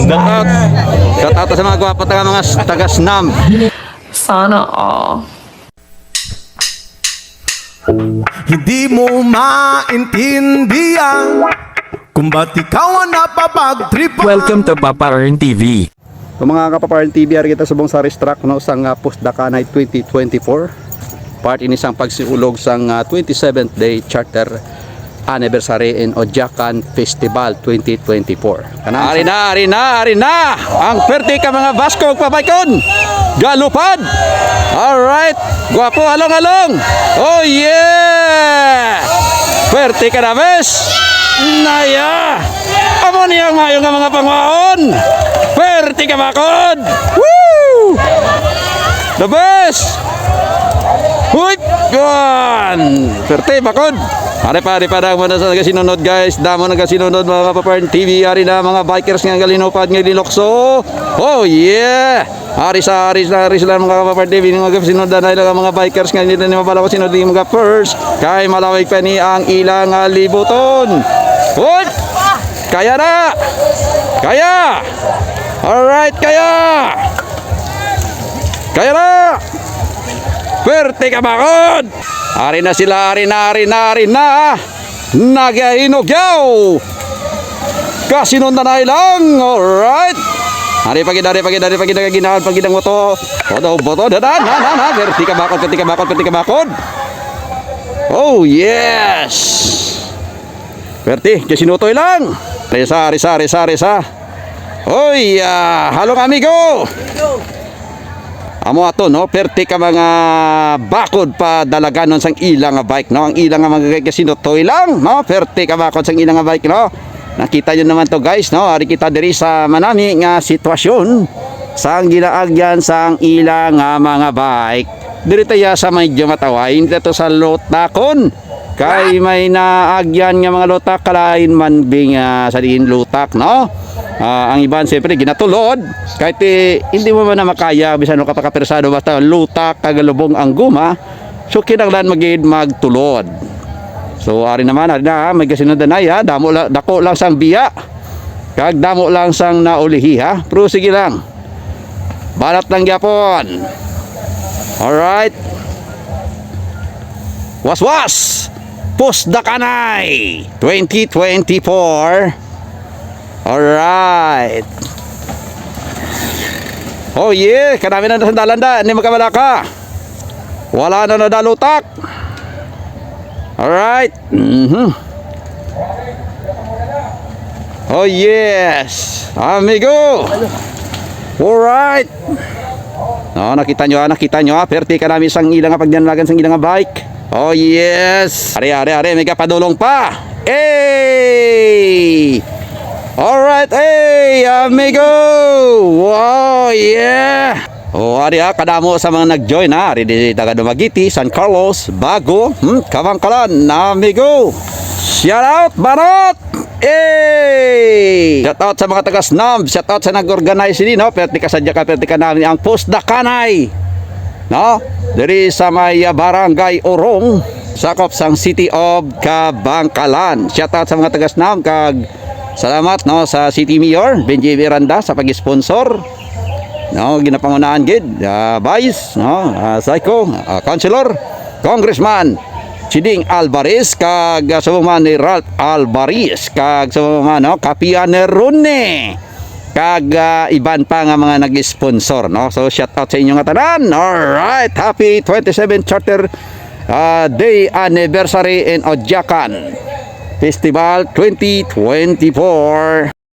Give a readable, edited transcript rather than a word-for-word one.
Shout out sa mga gwapo taga mga taga Snam. Sana all. Hindi mo maintindihan kung ba't ikaw ang napapagtripan. Welcome to Papa Earn TV. So mga kapaparan TV, ari kita subong sa racetrack no sang Pusdakanay 2024. Part ini sang pagsiulog sang 27th day charter anniversary in Ojakan Festival 2024. Ari na ang perti ka mga Vasco pabaykon. Galupad. All right. Guwapo along. Oh yeah. Perti ka na bes. Naya. Amo niyang mayo nga mga pangwaon. Perti ka bakod. Woo! The best. Huy! Yan! Perte, bakod! Ari pa muna sa nagasinunod guys. Damo nagasinunod mga kapaparn TV. Ari na mga bikers nga galinupad nga linokso. Oh yeah! Ari sa mga kapaparn TV. Mga kasinunod na ilang mga bikers nga nila ni mapala ko sinunod yung mga first. Kay malawig pa ni ang ilang libuton. Huy! Kaya na! Kaya! Alright, kaya! Kaya na! Perte ka bakod! Ari na sila, ari na! Nagahinugyaw! Kasinunod na ilang! Alright! Ari pagi nagaginahan pagidang moto. Boto, dadan! Perte ka bakod! Oh, yes! Perte, kasinutoy lang! Resa! Oy, halong amigo! Amo ato no, perti ka mga bakod pa dalaganon sang ilang nga bike no. Ang ilang nga mga kasinutoy lang no, perti ka bakod sang ilang nga bike no. Nakita nyo naman to guys no, ari kita diri sa manami nga sitwasyon sang ginaagyan sang ilang nga mga bike. Diri tayo sa medyo mataway, hindi to sa lotakon. Kay may naagyan nga mga lutak kalain man bing sa diin lutak no. Ang iban siyempre ginatulod kahit hindi mo man na makaya bisan no kapakapersado basta lutak kagalubong ang guma, so kinahanglan magtulod. So ari na may kasinod na dako lang sang biya kag damo lang sang naulihi ha, pero sige lang balat lang gyapon. Alright, was Pusdakanay 2024. Alright. Oh yeah, kanami na sandalan da, ni magkabalaka. Wala na nadalutak. Alright. Oh yes, amigo. Alright. No, nakita nyo perti ka namin sang ilang pagdanlagan sang ilang bike. Oh yes. Are, may kapadulong pa. Hey! Alright, hey, amigo! Wow, yeah! Oh, ari kadamo sa mga nag-join ha. Ari di taga Dumaguete, San Carlos, Bago, Kabangkalan, amigo! Shout out, Barot! Hey! Shout out sa mga taga Snam, shout out sa nag-organize din, no? Perti ka namin ang Pusdakanay. No? Diri sa may barangay Orong, sakop sang City of Kabangkalan. Shout out sa mga taga Snam kag salamat no sa City Mayor Benji Miranda sa pag-sponsor no, ginapangunahan gid Vice no, Psycho, Councilor, Congressman Chiding Alvarez kag sumama ni Ralph Alvarez kag sumama no Kapianer Rune kag iban pa nga mga nag-sponsor no. So shout out sa inyo nga tanan. Alright, happy 27th charter day anniversary in Ojakan Festival 2024.